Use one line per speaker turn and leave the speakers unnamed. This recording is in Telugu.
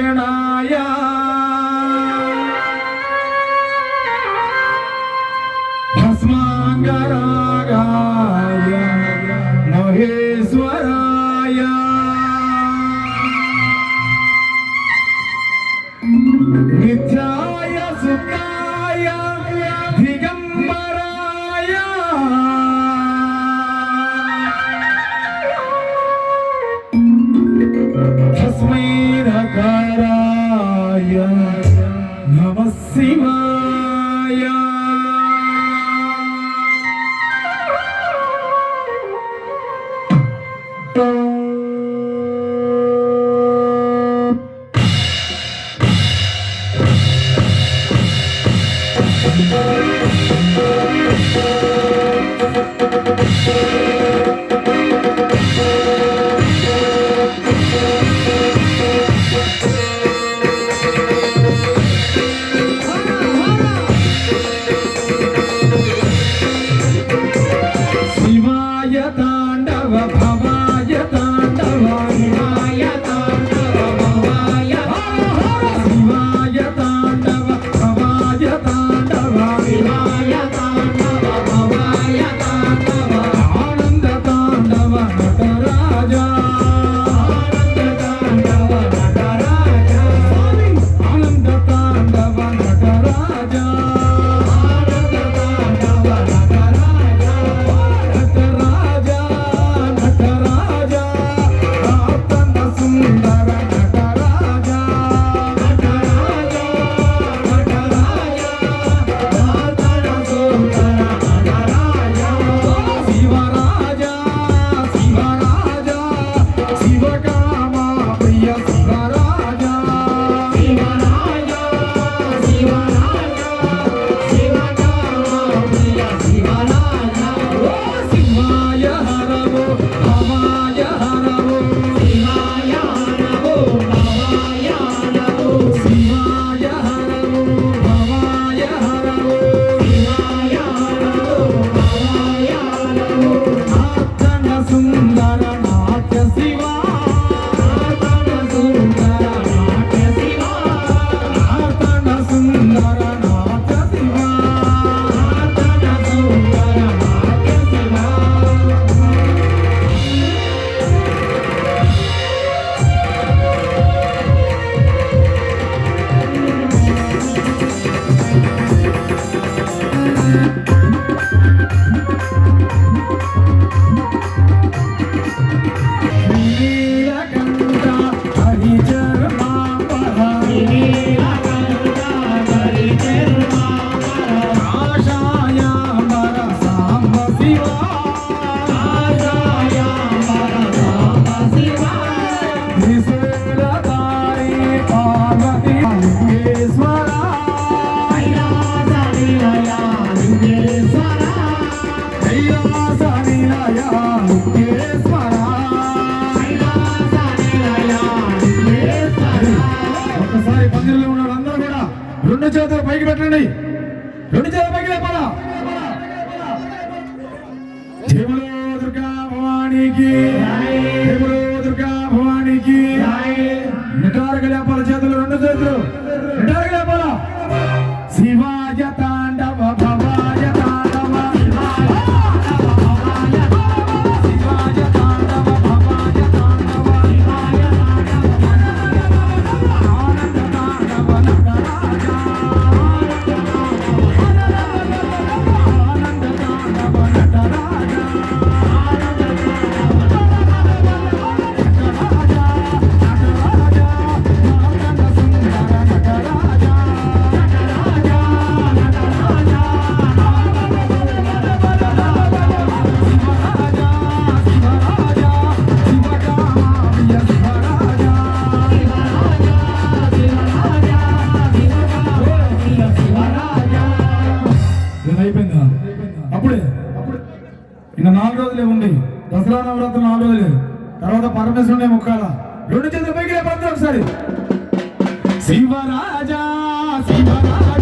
नारायणाय भस्मांगरागाय महेश्वराय नित्याय सुताय दिगंबराय तस्मै नकाराय नमः शिवाय। शिवाय तांडव भवाय तांडव शिवाय तांडव भवाय शिवाय तांडव भवाय तांडव शिवाय तांडव भवाय तांडव आनंद तांडव नटराजा आनंद तांडव नटराजा आनंद तांडव नटराजा ఒకసారి మందిరంలో ఉన్న వాళ్ళందరూ కూడా రెండు చేతులు పైకి పెట్టండి, రెండు చేతులు పైకి లేపాలా. జయములో దుర్గా భవానీకి, జయములో దుర్గా భవానీకి. నిటారుగా లేపాల చేతులు, రెండు చేతులు నిటారుగా లేపాలా. శివాయ తాండవ భవాయ తాండవ శివాయ తాండవ భవాయ తాండవ ఆనంద తాండవ నటరాజా ఆనంద తాండవ నటరాజా అయిపోయిందా? అప్పుడే ఇంకా 4 రోజులే ఉంది. దసరా నవరాత్రి 4 రోజులే. తర్వాత పరమేశ్వరుడే మొక్కాల. రెండు చేతుల పైకి లేపండి ఒకసారి. శివరాజా శివరాజా